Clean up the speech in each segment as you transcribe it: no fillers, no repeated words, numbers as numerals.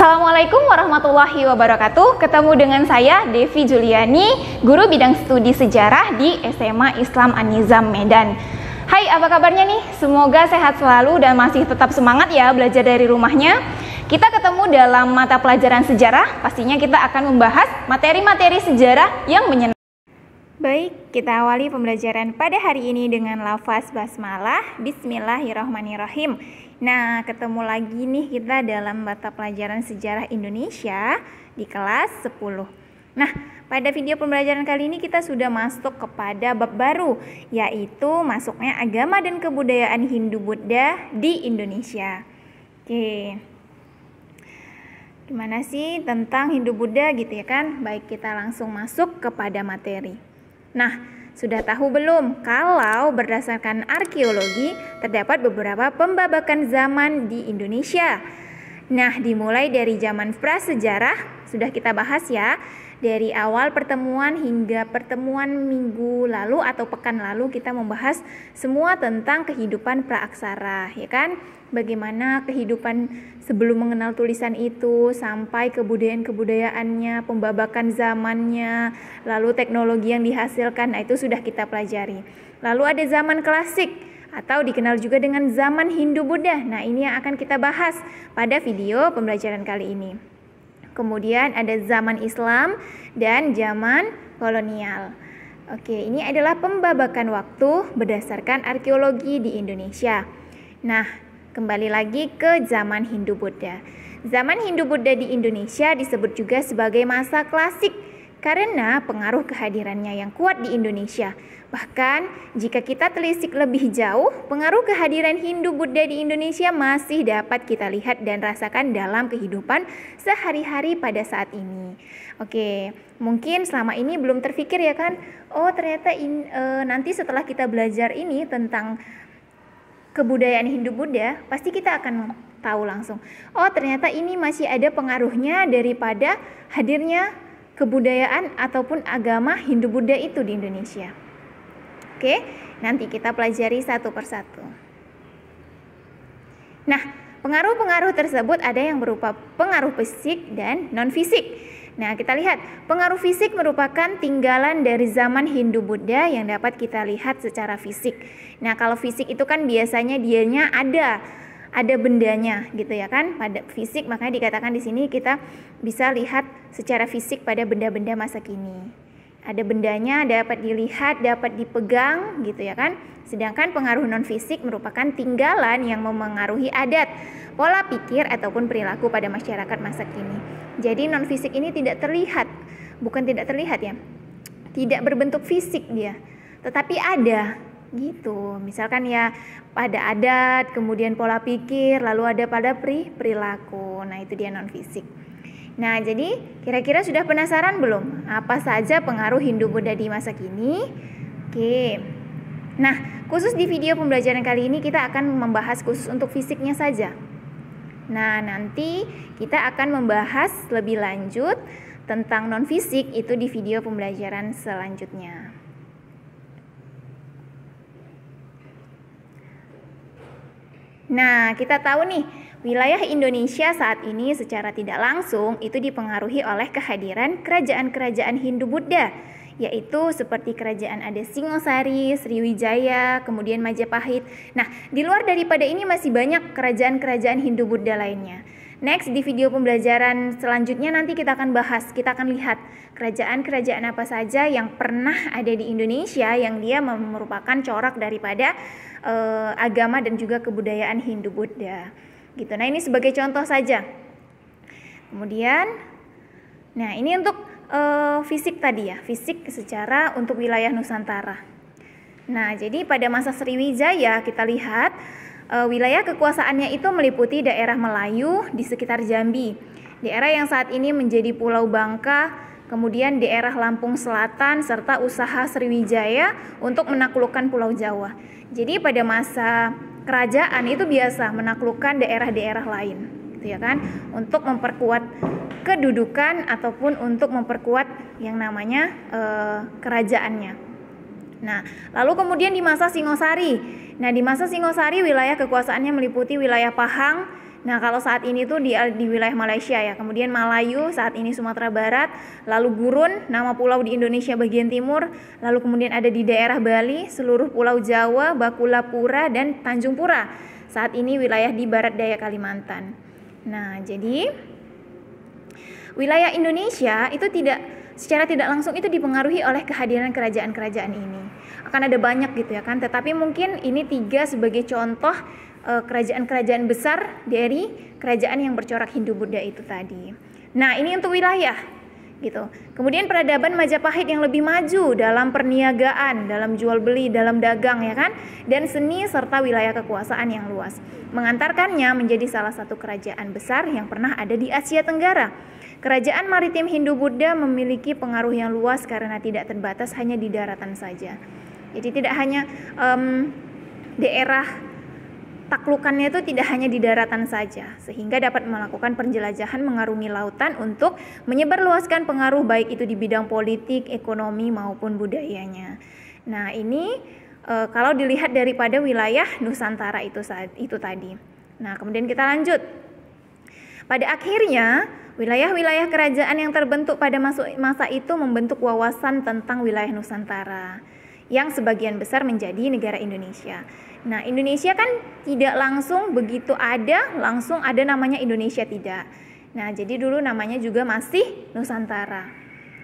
Assalamualaikum warahmatullahi wabarakatuh. Ketemu dengan saya Devi Juliani, guru bidang studi sejarah di SMA Islam An-Nizam Medan. Hai, apa kabarnya nih? Semoga sehat selalu dan masih tetap semangat ya belajar dari rumahnya. Kita ketemu dalam mata pelajaran sejarah. Pastinya kita akan membahas materi-materi sejarah yang menyenangkan. Baik, kita awali pembelajaran pada hari ini dengan lafaz basmalah. Bismillahirrahmanirrahim. Nah, ketemu lagi nih kita dalam mata pelajaran sejarah Indonesia di kelas 10. Nah, pada video pembelajaran kali ini kita sudah masuk kepada bab baru, yaitu masuknya agama dan kebudayaan Hindu-Buddha di Indonesia. Oke. Gimana sih tentang Hindu-Buddha gitu ya kan? Baik, kita langsung masuk kepada materi. Nah, sudah tahu belum kalau berdasarkan arkeologi terdapat beberapa pembabakan zaman di Indonesia? Nah, dimulai dari zaman prasejarah, sudah kita bahas ya. Dari awal pertemuan hingga pertemuan minggu lalu atau pekan lalu kita membahas semua tentang kehidupan praaksara, ya kan? Bagaimana kehidupan sebelum mengenal tulisan itu sampai kebudayaan-kebudayaannya, pembabakan zamannya, lalu teknologi yang dihasilkan. Nah, itu sudah kita pelajari. Lalu ada zaman klasik atau dikenal juga dengan zaman Hindu-Buddha. Nah, ini yang akan kita bahas pada video pembelajaran kali ini. Kemudian ada zaman Islam dan zaman kolonial. Oke, ini adalah pembabakan waktu berdasarkan arkeologi di Indonesia. Nah, kembali lagi ke zaman Hindu-Buddha. Zaman Hindu-Buddha di Indonesia disebut juga sebagai masa klasik karena pengaruh kehadirannya yang kuat di Indonesia. Bahkan jika kita telisik lebih jauh, pengaruh kehadiran Hindu-Buddha di Indonesia masih dapat kita lihat dan rasakan dalam kehidupan sehari-hari pada saat ini. Oke, mungkin selama ini belum terfikir ya kan? Oh, ternyata nanti setelah kita belajar ini tentang kebudayaan Hindu-Buddha, pasti kita akan tahu langsung. Oh, ternyata ini masih ada pengaruhnya daripada hadirnya kebudayaan ataupun agama Hindu-Buddha itu di Indonesia. Oke, nanti kita pelajari satu persatu. Nah, pengaruh-pengaruh tersebut ada yang berupa pengaruh fisik dan non-fisik. Nah, kita lihat, pengaruh fisik merupakan tinggalan dari zaman Hindu-Buddha yang dapat kita lihat secara fisik. Nah, kalau fisik itu kan biasanya dianya ada bendanya gitu ya kan, pada fisik, makanya dikatakan di sini kita bisa lihat secara fisik pada benda-benda masa kini. Ada bendanya, dapat dilihat, dapat dipegang gitu ya kan. Sedangkan pengaruh non fisik merupakan tinggalan yang memengaruhi adat, pola pikir ataupun perilaku pada masyarakat masa kini. Jadi non fisik ini tidak terlihat, bukan tidak terlihat ya, tidak berbentuk fisik dia, tetapi ada gitu. Misalkan ya pada adat, kemudian pola pikir, lalu ada pada perilaku. Nah, itu dia non fisik. Nah, jadi kira-kira sudah penasaran belum apa saja pengaruh Hindu-Buddha di masa kini? Oke. Nah, khusus di video pembelajaran kali ini kita akan membahas khusus untuk fisiknya saja. Nah, nanti kita akan membahas lebih lanjut tentang non fisik itu di video pembelajaran selanjutnya. Nah, kita tahu nih, wilayah Indonesia saat ini secara tidak langsung itu dipengaruhi oleh kehadiran kerajaan-kerajaan Hindu-Buddha, yaitu seperti kerajaan ada Singosari, Sriwijaya, kemudian Majapahit. Nah, di luar daripada ini masih banyak kerajaan-kerajaan Hindu-Buddha lainnya. Next, di video pembelajaran selanjutnya nanti kita akan bahas, kita akan lihat kerajaan-kerajaan apa saja yang pernah ada di Indonesia yang dia merupakan corak daripada agama dan juga kebudayaan Hindu-Buddha. Gitu. Nah, ini sebagai contoh saja. Kemudian, nah ini untuk fisik tadi ya, fisik secara untuk wilayah Nusantara. Nah, jadi pada masa Sriwijaya kita lihat wilayah kekuasaannya itu meliputi daerah Melayu di sekitar Jambi, daerah yang saat ini menjadi Pulau Bangka, kemudian daerah Lampung Selatan, serta usaha Sriwijaya untuk menaklukkan Pulau Jawa. Jadi pada masa kerajaan itu biasa menaklukkan daerah-daerah lain, gitu ya kan, untuk memperkuat kedudukan ataupun untuk memperkuat yang namanya kerajaannya. Nah, lalu kemudian di masa Singosari. Nah, di masa Singosari wilayah kekuasaannya meliputi wilayah Pahang Nah, kalau saat ini tuh di wilayah Malaysia ya, kemudian Malayu, saat ini Sumatera Barat, lalu Gurun, nama pulau di Indonesia bagian timur, lalu kemudian ada di daerah Bali, seluruh pulau Jawa, Bakulapura, dan Tanjung Pura. Saat ini wilayah di barat daya Kalimantan. Nah, jadi wilayah Indonesia itu secara tidak langsung itu dipengaruhi oleh kehadiran kerajaan-kerajaan ini. Akan ada banyak gitu ya kan, tetapi mungkin ini 3 sebagai contoh kerajaan-kerajaan besar dari kerajaan yang bercorak Hindu-Buddha itu tadi. Nah, ini untuk wilayah gitu. Kemudian peradaban Majapahit yang lebih maju dalam perniagaan, dalam jual beli, dalam dagang ya kan, dan seni serta wilayah kekuasaan yang luas, mengantarkannya menjadi salah satu kerajaan besar yang pernah ada di Asia Tenggara. Kerajaan maritim Hindu-Buddha memiliki pengaruh yang luas karena tidak terbatas hanya di daratan saja. Jadi tidak hanya daerah taklukannya itu tidak hanya di daratan saja, sehingga dapat melakukan penjelajahan mengarungi lautan untuk menyebarluaskan pengaruh baik itu di bidang politik, ekonomi maupun budayanya. Nah, ini kalau dilihat daripada wilayah Nusantara itu tadi. Nah, kemudian kita lanjut. Pada akhirnya, wilayah-wilayah kerajaan yang terbentuk pada masa itu membentuk wawasan tentang wilayah Nusantara, yang sebagian besar menjadi negara Indonesia. Nah, Indonesia kan tidak langsung langsung ada namanya Indonesia, tidak. Nah, jadi dulu namanya juga masih Nusantara.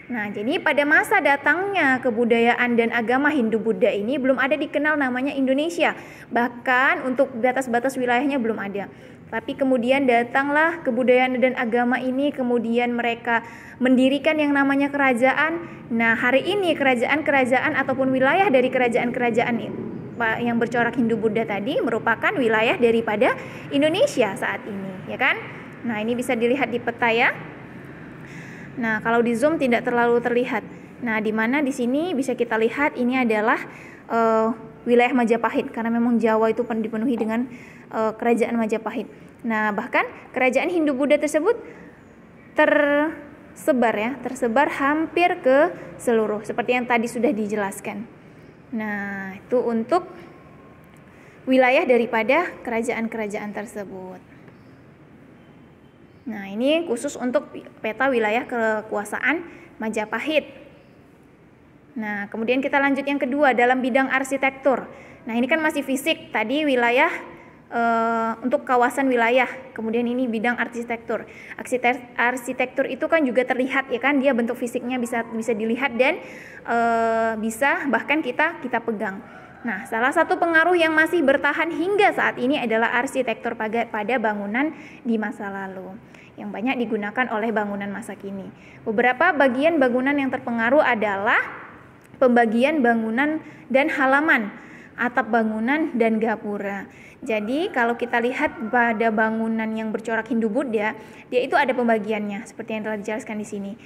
Nah, jadi pada masa datangnya kebudayaan dan agama Hindu-Buddha ini belum ada dikenal namanya Indonesia. Bahkan untuk batas-batas wilayahnya belum ada. Tapi kemudian datanglah kebudayaan dan agama ini, kemudian mereka mendirikan yang namanya kerajaan. Nah, hari ini kerajaan-kerajaan ataupun wilayah dari kerajaan-kerajaan yang bercorak Hindu-Buddha tadi merupakan wilayah daripada Indonesia saat ini, ya kan? Nah, ini bisa dilihat di peta ya. Nah, kalau di zoom tidak terlalu terlihat. Nah, di mana di sini bisa kita lihat ini adalah wilayah Majapahit, karena memang Jawa itu dipenuhi dengan kerajaan Majapahit. Nah, bahkan kerajaan Hindu-Buddha tersebut tersebar hampir ke seluruh, seperti yang tadi sudah dijelaskan. Nah, itu untuk wilayah daripada kerajaan-kerajaan tersebut. Nah, ini khusus untuk peta wilayah kekuasaan Majapahit. Nah, kemudian kita lanjut yang kedua dalam bidang arsitektur. Nah, ini kan masih fisik, tadi wilayah untuk kawasan wilayah. Kemudian ini bidang arsitektur. Arsitektur itu kan juga terlihat ya kan, dia bentuk fisiknya bisa dilihat dan bisa bahkan kita pegang. Nah, salah satu pengaruh yang masih bertahan hingga saat ini adalah arsitektur pada bangunan di masa lalu yang banyak digunakan oleh bangunan masa kini. Beberapa bagian bangunan yang terpengaruh adalah pembagian bangunan dan halaman, atap bangunan, dan gapura. Jadi kalau kita lihat pada bangunan yang bercorak Hindu-Buddha, dia itu ada pembagiannya seperti yang telah dijelaskan di sini.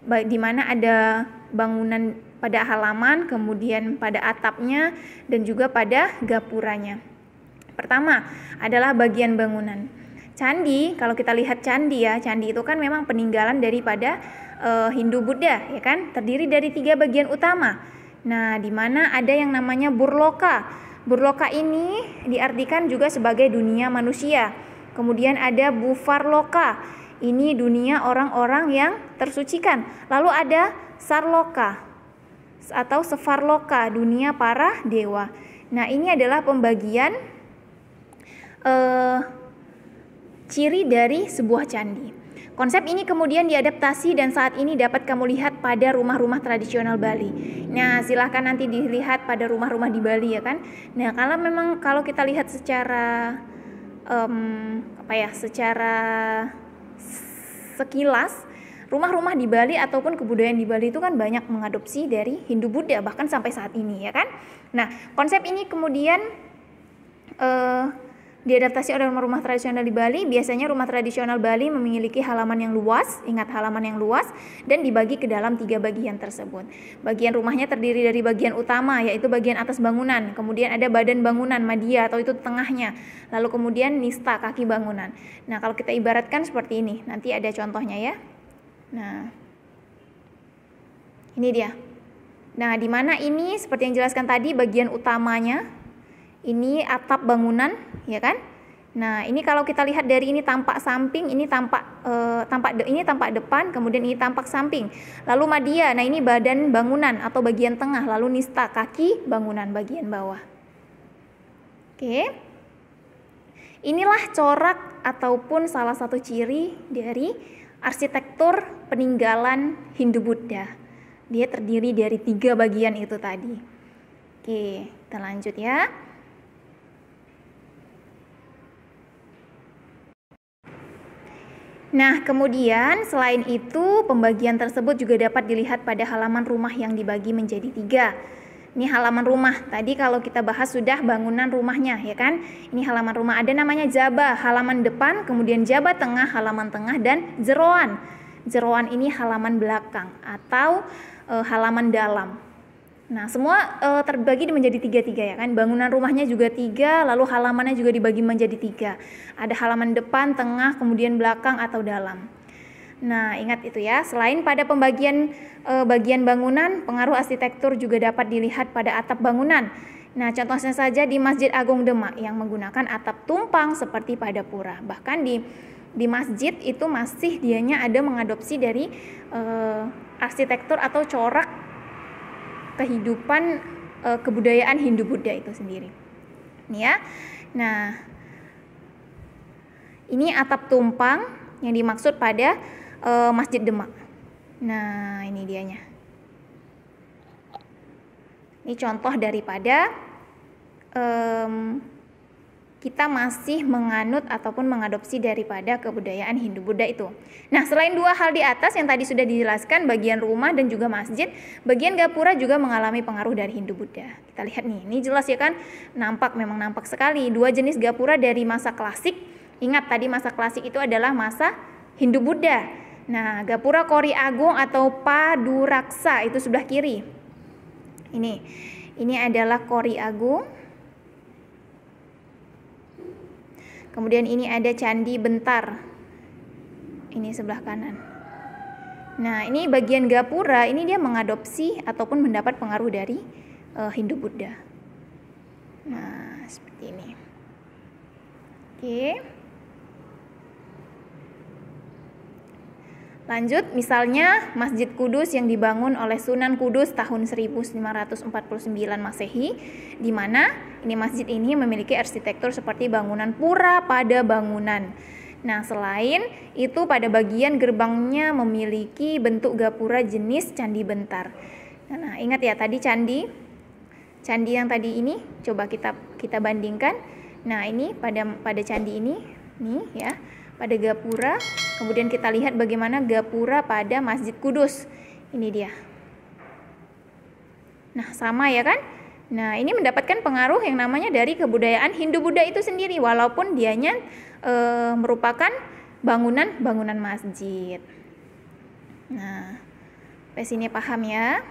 Di mana ada bangunan pada halaman, kemudian pada atapnya, dan juga pada gapuranya. Pertama adalah bagian bangunan. Candi, kalau kita lihat candi ya, candi itu kan memang peninggalan daripada Hindu-Buddha, ya kan? Terdiri dari 3 bagian utama. Nah, di mana ada yang namanya burloka. Burloka ini diartikan juga sebagai dunia manusia. Kemudian ada bufarloka. Ini dunia orang-orang yang tersucikan. Lalu ada sarloka atau sefarloka, dunia para dewa. Nah, ini adalah pembagian ciri dari sebuah candi. Konsep ini kemudian diadaptasi dan saat ini dapat kamu lihat pada rumah-rumah tradisional Bali. Nah, silahkan nanti dilihat pada rumah-rumah di Bali ya kan. Nah, kalau kita lihat secara secara sekilas, rumah-rumah di Bali ataupun kebudayaan di Bali itu kan banyak mengadopsi dari Hindu-Buddha bahkan sampai saat ini ya kan. Nah, konsep ini kemudian diadaptasi oleh rumah tradisional di Bali. Biasanya rumah tradisional Bali memiliki halaman yang luas, ingat halaman yang luas, dan dibagi ke dalam 3 bagian tersebut. Bagian rumahnya terdiri dari bagian utama, yaitu bagian atas bangunan, kemudian ada badan bangunan, madya atau itu tengahnya, lalu kemudian nista, kaki bangunan. Nah, kalau kita ibaratkan seperti ini, nanti ada contohnya ya. Nah, ini dia. Nah, di mana ini seperti yang dijelaskan tadi, bagian utamanya ini atap bangunan, ya kan? Nah, ini kalau kita lihat dari ini tampak samping, ini tampak depan, kemudian ini tampak samping. Lalu madya, nah ini badan bangunan atau bagian tengah, lalu nista, kaki bangunan bagian bawah. Oke. Inilah corak ataupun salah satu ciri dari arsitektur peninggalan Hindu-Buddha. Dia terdiri dari 3 bagian itu tadi. Oke, kita lanjut ya. Nah, kemudian selain itu pembagian tersebut juga dapat dilihat pada halaman rumah yang dibagi menjadi 3. Ini halaman rumah. Tadi kalau kita bahas sudah bangunan rumahnya, ya kan? Ini halaman rumah. Ada namanya jaba, halaman depan, kemudian jaba tengah, halaman tengah, dan jeroan. Jeroan ini halaman belakang atau halaman dalam. Nah, semua terbagi menjadi 3 ya kan? Bangunan rumahnya juga 3, lalu halamannya juga dibagi menjadi 3. Ada halaman depan, tengah, kemudian belakang atau dalam. Nah, ingat itu ya. Selain pada pembagian bagian bangunan, pengaruh arsitektur juga dapat dilihat pada atap bangunan. Nah, contohnya saja di Masjid Agung Demak yang menggunakan atap tumpang seperti pada pura. Bahkan di masjid itu masih dianya ada mengadopsi dari arsitektur atau corak kehidupan kebudayaan Hindu-Buddha itu sendiri. Ini ya. Nah, ini atap tumpang yang dimaksud pada Masjid Demak. Nah, ini dianya. Ini contoh daripada kita masih menganut ataupun mengadopsi daripada kebudayaan Hindu-Buddha itu. Nah, selain 2 hal di atas yang tadi sudah dijelaskan, bagian rumah dan juga masjid, bagian gapura juga mengalami pengaruh dari Hindu-Buddha. Kita lihat nih, ini jelas ya kan, memang nampak sekali 2 jenis gapura dari masa klasik. Ingat tadi masa klasik itu adalah masa Hindu-Buddha. Nah, gapura Kori Agung atau Paduraksa itu sebelah kiri. Ini adalah Kori Agung. Kemudian ini ada Candi Bentar. Ini sebelah kanan. Nah, ini bagian gapura, ini dia mengadopsi ataupun mendapat pengaruh dari Hindu-Buddha. Nah, seperti ini. Oke. Lanjut, misalnya Masjid Kudus yang dibangun oleh Sunan Kudus tahun 1949 Masehi, di mana ini masjid ini memiliki arsitektur seperti bangunan pura pada bangunan. Nah, selain itu pada bagian gerbangnya memiliki bentuk gapura jenis candi bentar. Nah, ingat ya tadi candi yang tadi ini coba kita bandingkan. Nah, ini pada candi ini nih ya, pada gapura. Kemudian kita lihat bagaimana gapura pada Masjid Kudus. Ini dia. Nah, sama ya kan? Nah, ini mendapatkan pengaruh yang namanya dari kebudayaan Hindu-Buddha itu sendiri, walaupun dianya merupakan bangunan masjid. Nah, sampai sini paham ya?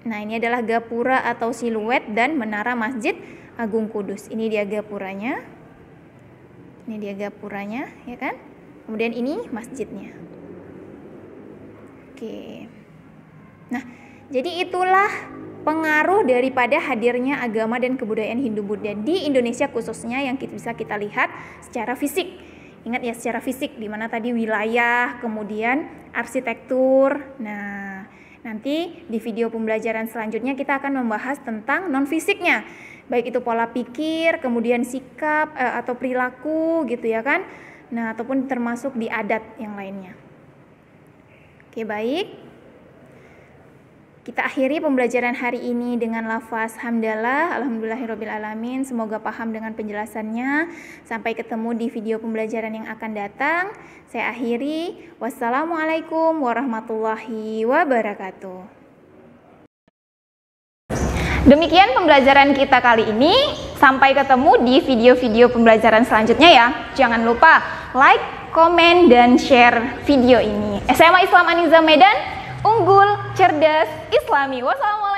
Nah, ini adalah gapura atau siluet dan menara Masjid Agung Kudus. Ini dia gapuranya. Ini dia gapuranya, ya kan? Kemudian ini masjidnya. Oke. Nah, jadi itulah pengaruh daripada hadirnya agama dan kebudayaan Hindu-Buddha di Indonesia khususnya yang bisa kita lihat secara fisik. Ingat ya, secara fisik, di mana tadi wilayah, kemudian arsitektur. Nah, nanti di video pembelajaran selanjutnya kita akan membahas tentang non-fisiknya. Baik itu pola pikir, kemudian sikap atau perilaku gitu ya kan. Nah, ataupun termasuk di adat yang lainnya. Oke, baik. Kita akhiri pembelajaran hari ini dengan lafaz hamdalah, alhamdulillahirrabbilalamin. Semoga paham dengan penjelasannya. Sampai ketemu di video pembelajaran yang akan datang. Saya akhiri. Wassalamualaikum warahmatullahi wabarakatuh. Demikian pembelajaran kita kali ini. Sampai ketemu di video-video pembelajaran selanjutnya ya. Jangan lupa like, komen, dan share video ini. SMA Islam Aniza Medan, unggul, cerdas, islami. Wassalamualaikum.